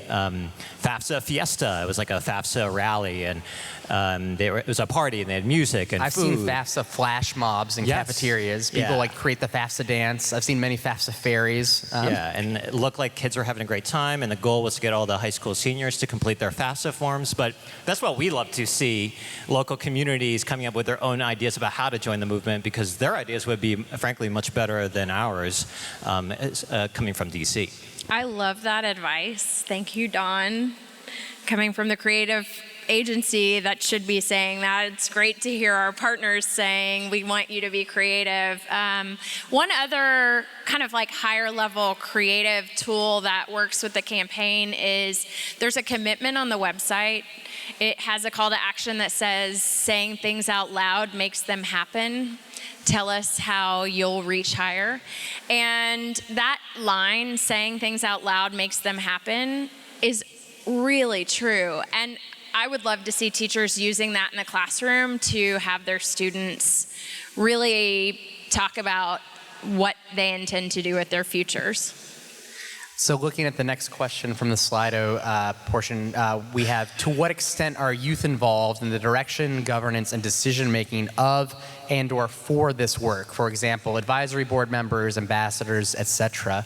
FAFSA fiesta. It was like a FAFSA rally, and it was a party, and they had music and I've food. seen FAFSA flash mobs in cafeterias. People like create the FAFSA dance. I've seen many FAFSA fairies. And it looked like kids were having a great time, and the goal was to get all the high school seniors to complete their FAFSA forms. But that's what we love to see, local communities coming up with their own ideas about how to join the movement, because their ideas would be, frankly, much better than ours coming from DC. I love that advice. Thank you, Dawn. Coming from the creative agency that should be saying that, it's great to hear our partners saying we want you to be creative. One other kind of like higher level creative tool that works with the campaign is there's a commitment on the website. It has a call to action that says saying things out loud makes them happen. Tell us how you'll reach higher. And that line, saying things out loud makes them happen, is really true. And I would love to see teachers using that in the classroom to have their students really talk about what they intend to do with their futures. So looking at the next question from the Slido portion, we have, to what extent are youth involved in the direction, governance, and decision-making of and/or for this work? For example, advisory board members, ambassadors, etc.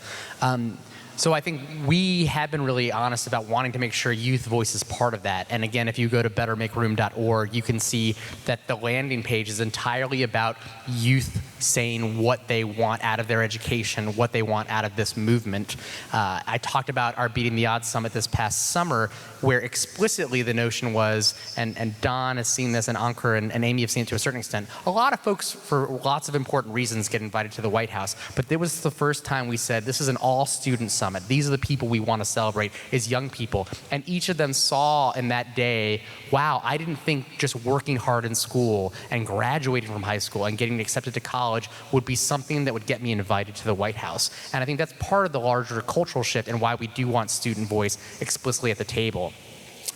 So I think we have been really honest about wanting to make sure youth voice is part of that. And again, if you go to bettermakeroom.org, you can see that the landing page is entirely about youth saying what they want out of their education, what they want out of this movement. I talked about our Beating the Odds Summit this past summer, where explicitly the notion was, and Don has seen this, and Ankur and Aimee have seen it to a certain extent, a lot of folks, for lots of important reasons, get invited to the White House. But this was the first time we said, this is an all-student summit. These are the people we want to celebrate, is young people. And each of them saw in that day, wow, I didn't think just working hard in school and graduating from high school and getting accepted to college would be something that would get me invited to the White House. And I think that's part of the larger cultural shift and why we do want student voice explicitly at the table.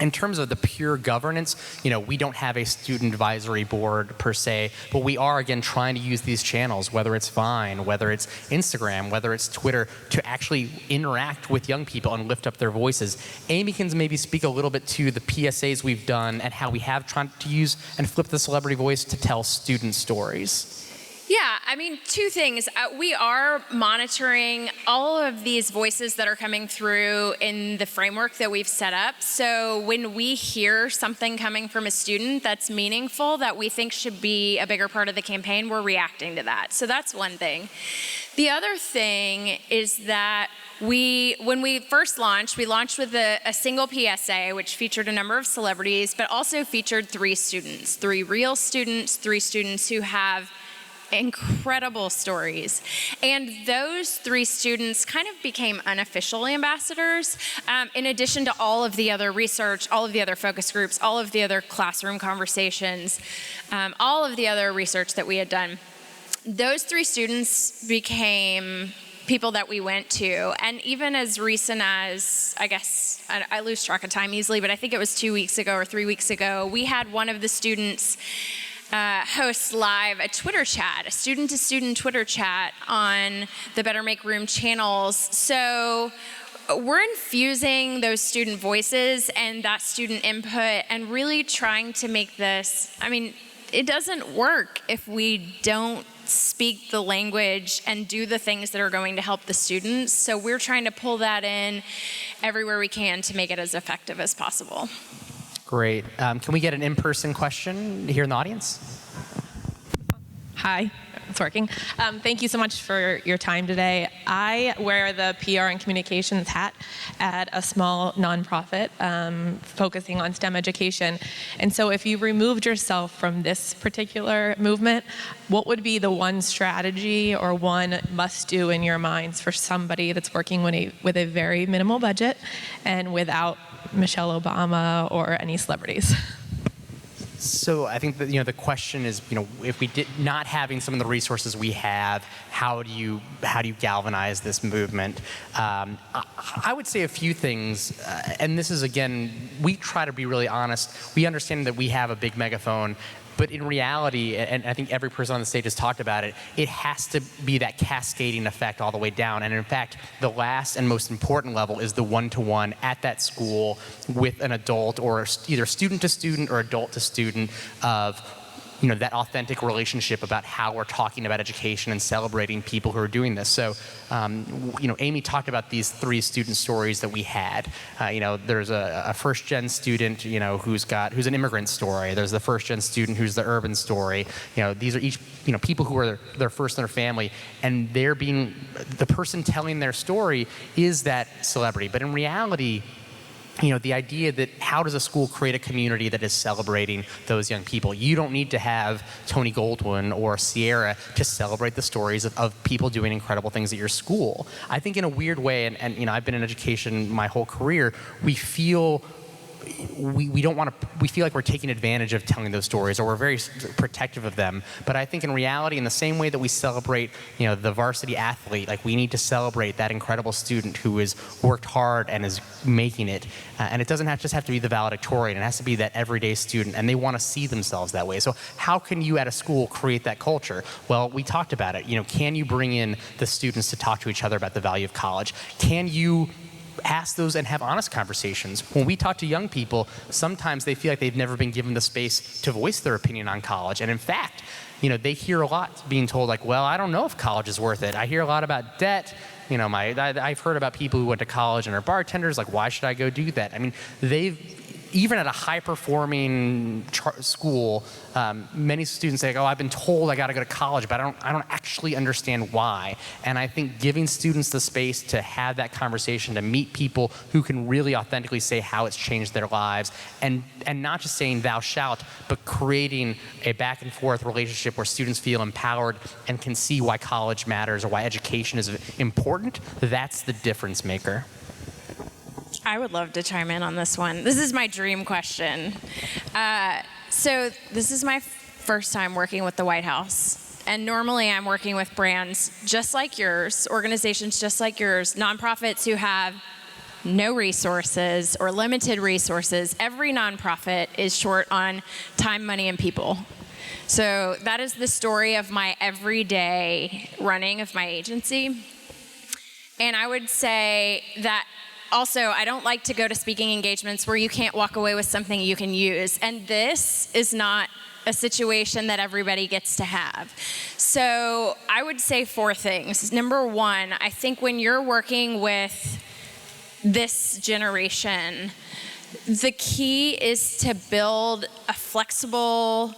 In terms of the pure governance, we don't have a student advisory board per se, but we are, again, trying to use these channels, whether it's Vine, whether it's Instagram, whether it's Twitter, to actually interact with young people and lift up their voices. Aimee can maybe speak a little bit to the PSAs we've done and how we have tried to use and flip the celebrity voice to tell student stories. Yeah, I mean, two things. We are monitoring all of these voices that are coming through in the framework that we've set up. So when we hear something coming from a student that's meaningful, that we think should be a bigger part of the campaign, we're reacting to that. So that's one thing. The other thing is that when we first launched, we launched with a single PSA, which featured a number of celebrities, but also featured 3 students, 3 real students, 3 students who have incredible stories. And those 3 students kind of became unofficial ambassadors, in addition to all of the other research, all of the other focus groups, all of the other classroom conversations, all of the other research that we had done. Those 3 students became people that we went to. And even as recent as, I guess, I lose track of time easily, but I think it was 2 weeks ago or 3 weeks ago, we had one of the students host live a Twitter chat, a student-to-student Twitter chat on the Better Make Room channels. So we're infusing those student voices and that student input and really trying to make this, I mean, it doesn't work if we don't speak the language and do the things that are going to help the students. So we're trying to pull that in everywhere we can to make it as effective as possible. Great. Can we get an in-person question here in the audience? Hi, it's working. Thank you so much for your time today. I wear the PR and communications hat at a small nonprofit focusing on STEM education. And so if you removed yourself from this particular movement, what would be the one strategy or one must-do in your minds for somebody that's working with a very minimal budget and without Michelle Obama or any celebrities? So I think that the question is, if we did not having some of the resources we have, how do you galvanize this movement? I would say a few things, and this is again, we try to be really honest. We understand that we have a big megaphone. But in reality, and I think every person on the stage has talked about it, it has to be that cascading effect all the way down. And in fact, the last and most important level is the one-to-one at that school with an adult, or either student to student or adult to student, of that authentic relationship about how we're talking about education and celebrating people who are doing this. So, Aimee talked about these 3 student stories that we had. There's a first-gen student, who's an immigrant story. There's the first-gen student who's the urban story. These are each, people who are their first in their family, and they're being, the person telling their story is that celebrity. But in reality, the idea that how does a school create a community that is celebrating those young people? You don't need to have Tony Goldwyn or Sierra to celebrate the stories of people doing incredible things at your school. I think in a weird way, and I've been in education my whole career, we feel we feel like we're taking advantage of telling those stories, or we're very protective of them. But I think in reality, in the same way that we celebrate, the varsity athlete, like we need to celebrate that incredible student who has worked hard and is making it. And it doesn't just have to be the valedictorian. It has to be that everyday student, and they want to see themselves that way. So how can you at a school create that culture? Well, we talked about it. Can you bring in the students to talk to each other about the value of college? Can you ask those and have honest conversations? When we talk to young people, sometimes they feel like they've never been given the space to voice their opinion on college. And in fact, they hear a lot being told, like, well, I don't know if college is worth it. I hear a lot about debt. I've heard about people who went to college and are bartenders. Like, why should I go do that? I mean, even at a high-performing school, many students say, "Oh, I've been told I got to go to college, but I don't actually understand why." And I think giving students the space to have that conversation, to meet people who can really authentically say how it's changed their lives, and not just saying "thou shalt," but creating a back-and-forth relationship where students feel empowered and can see why college matters or why education is important. That's the difference maker. I would love to chime in on this one. This is my dream question. So this is my first time working with the White House. And normally I'm working with brands just like yours, organizations just like yours, nonprofits who have no resources or limited resources. Every nonprofit is short on time, money, and people. So that is the story of my everyday running of my agency. And I would say that also, I don't like to go to speaking engagements where you can't walk away with something you can use. And this is not a situation that everybody gets to have. So I would say 4 things. Number 1, I think when you're working with this generation, the key is to build a flexible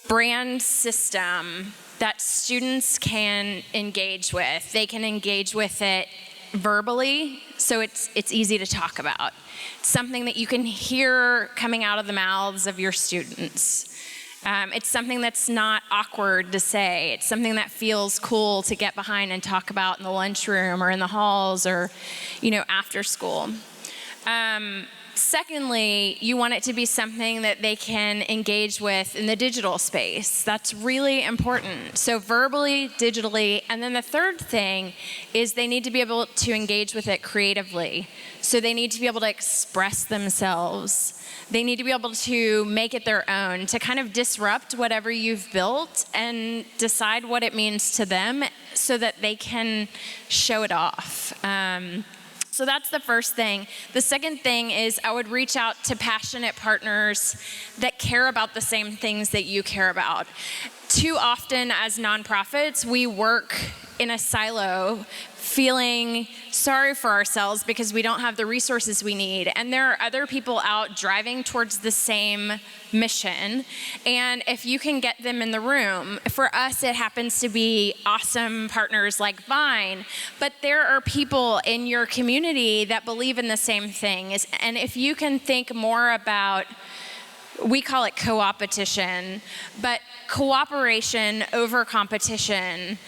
brand system that students can engage with. They can engage with it verbally, so it's easy to talk about. It's something that you can hear coming out of the mouths of your students. It's something that's not awkward to say. It's something that feels cool to get behind and talk about in the lunchroom or in the halls or, after school. Secondly, you want it to be something that they can engage with in the digital space. That's really important. So verbally, digitally, and then the third thing is they need to be able to engage with it creatively. So they need to be able to express themselves. They need to be able to make it their own, to kind of disrupt whatever you've built and decide what it means to them so that they can show it off. So that's the first thing. The second thing is I would reach out to passionate partners that care about the same things that you care about. Too often as nonprofits, we work in a silo, feeling sorry for ourselves because we don't have the resources we need. And there are other people out driving towards the same mission. And if you can get them in the room, for us, it happens to be awesome partners like Vine, but there are people in your community that believe in the same thing. And if you can think more about, we call it co-opetition, but cooperation over competition,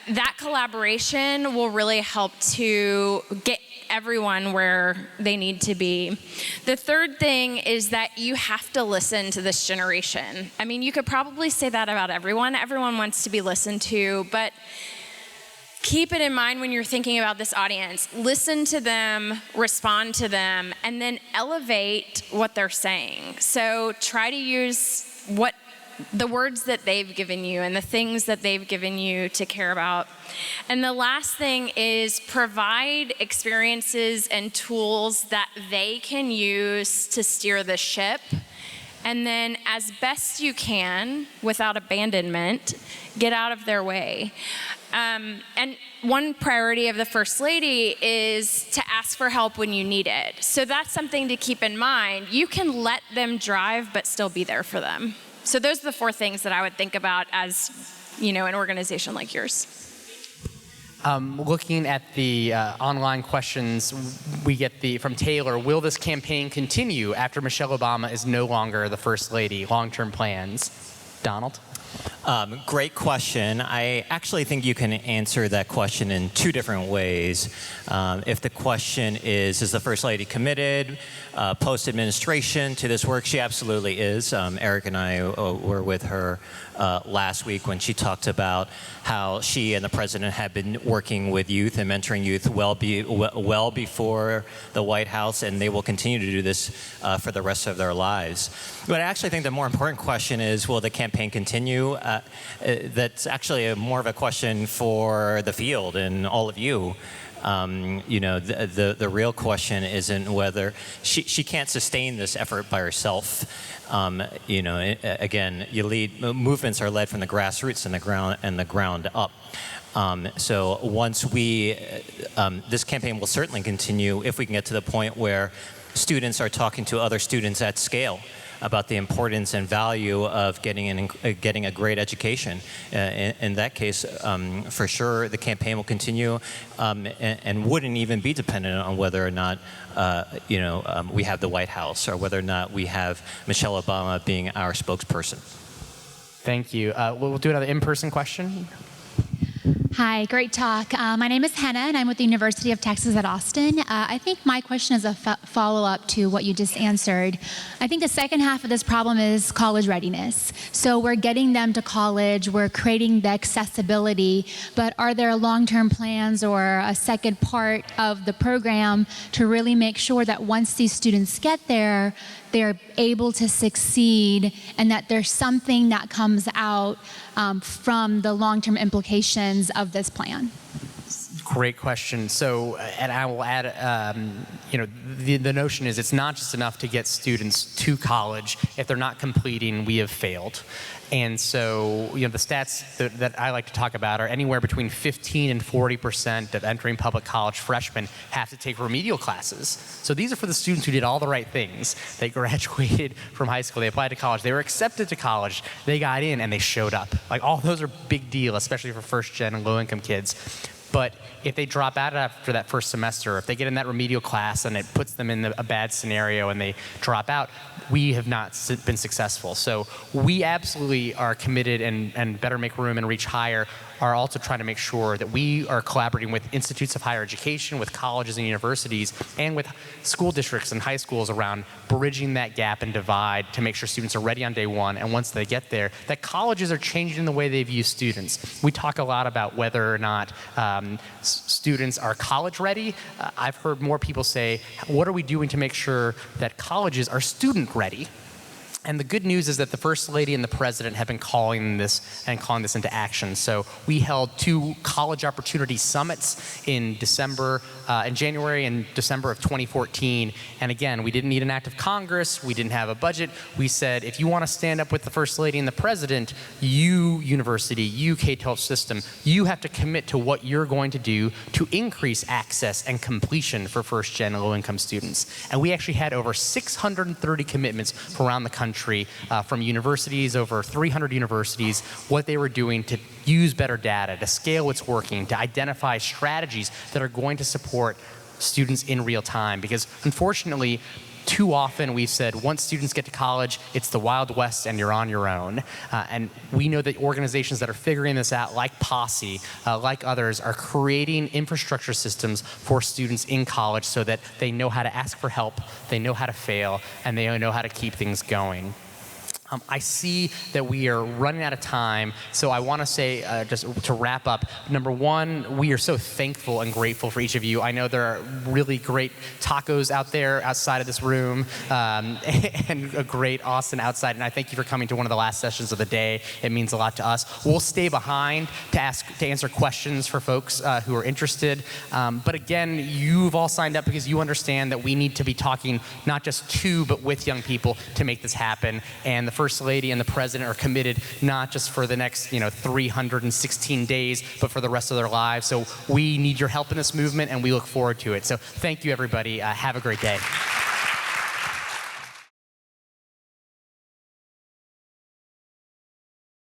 that collaboration will really help to get everyone where they need to be. The third thing is that you have to listen to this generation. I mean, you could probably say that about everyone. Everyone wants to be listened to, but keep it in mind when you're thinking about this audience. Listen to them, respond to them, and then elevate what they're saying. So try to use the words that they've given you and the things that they've given you to care about. And the last thing is provide experiences and tools that they can use to steer the ship. And then as best you can, without abandonment, get out of their way. And one priority of the First Lady is to ask for help when you need it. So that's something to keep in mind. You can let them drive, but still be there for them. So those are the 4 things that I would think about as, an organization like yours. Looking at the online questions we get from Taylor, will this campaign continue after Michelle Obama is no longer the First Lady? Long-term plans. Donald? Great question. I actually think you can answer that question in 2 different ways. If the question is the First Lady committed post-administration to this work? She absolutely is. Eric and I were with her last week when she talked about how she and the president had been working with youth and mentoring youth well before the White House, and they will continue to do this for the rest of their lives. But I actually think the more important question is, will the campaign continue? That's actually more of a question for the field and all of you. The real question isn't whether she can't sustain this effort by herself. Again, movements are led from the grassroots and the ground up. So once this campaign will certainly continue if we can get to the point where students are talking to other students at scale about the importance and value of getting a great education. In that case, for sure, the campaign will continue and wouldn't even be dependent on whether or not we have the White House or whether or not we have Michelle Obama being our spokesperson. Thank you. We'll do another in-person question. Hi, great talk. My name is Hannah, and I'm with the University of Texas at Austin. I think my question is a follow-up to what you just answered. I think the second half of this problem is college readiness. So we're getting them to college, we're creating the accessibility, but are there long-term plans or a second part of the program to really make sure that once these students get there, they're able to succeed and that there's something that comes out from the long-term implications of this plan? Great question. So, and I will add, the notion is it's not just enough to get students to college. If they're not completing, we have failed. And so, the stats that I like to talk about are anywhere between 15 and 40% of entering public college freshmen have to take remedial classes. So these are for the students who did all the right things. They graduated from high school, they applied to college, they were accepted to college, they got in, and they showed up. Like, all those are big deal, especially for first-gen and low-income kids. But if they drop out after that first semester, if they get in that remedial class and it puts them in a bad scenario and they drop out, we have not been successful. So we absolutely are committed, and Better Make Room and Reach Higher are also trying to make sure that we are collaborating with institutes of higher education, with colleges and universities, and with school districts and high schools around bridging that gap and divide to make sure students are ready on day one, and once they get there, that colleges are changing the way they view students. We talk a lot about whether or not students are college ready. I've heard more people say, what are we doing to make sure that colleges are student ready? And the good news is that the First Lady and the President have been calling this into action. So we held 2 college opportunity summits in January and December of 2014. And again, we didn't need an act of Congress. We didn't have a budget. We said, if you want to stand up with the First Lady and the President, you university, you K-12 system, you have to commit to what you're going to do to increase access and completion for first-gen and low-income students. And we actually had over 630 commitments from around the country. From universities, over 300 universities, what they were doing to use better data, to scale what's working, to identify strategies that are going to support students in real time. Because unfortunately, Too often we've said once students get to college, it's the Wild West and you're on your own. And we know that organizations that are figuring this out, like Posse, like others, are creating infrastructure systems for students in college so that they know how to ask for help, they know how to fail, and they know how to keep things going. I see that we are running out of time, so I want to say, just to wrap up, number one, we are so thankful and grateful for each of you. I know there are really great tacos out there outside of this room, and a great Austin outside, and I thank you for coming to one of the last sessions of the day. It means a lot to us. We'll stay behind to answer questions for folks who are interested, but again, you've all signed up because you understand that we need to be talking not just to, but with young people to make this happen, and the First Lady and the President are committed not just for the next 316 days, but for the rest of their lives. So we need your help in this movement, and we look forward to it. So thank you, everybody. Have a great day.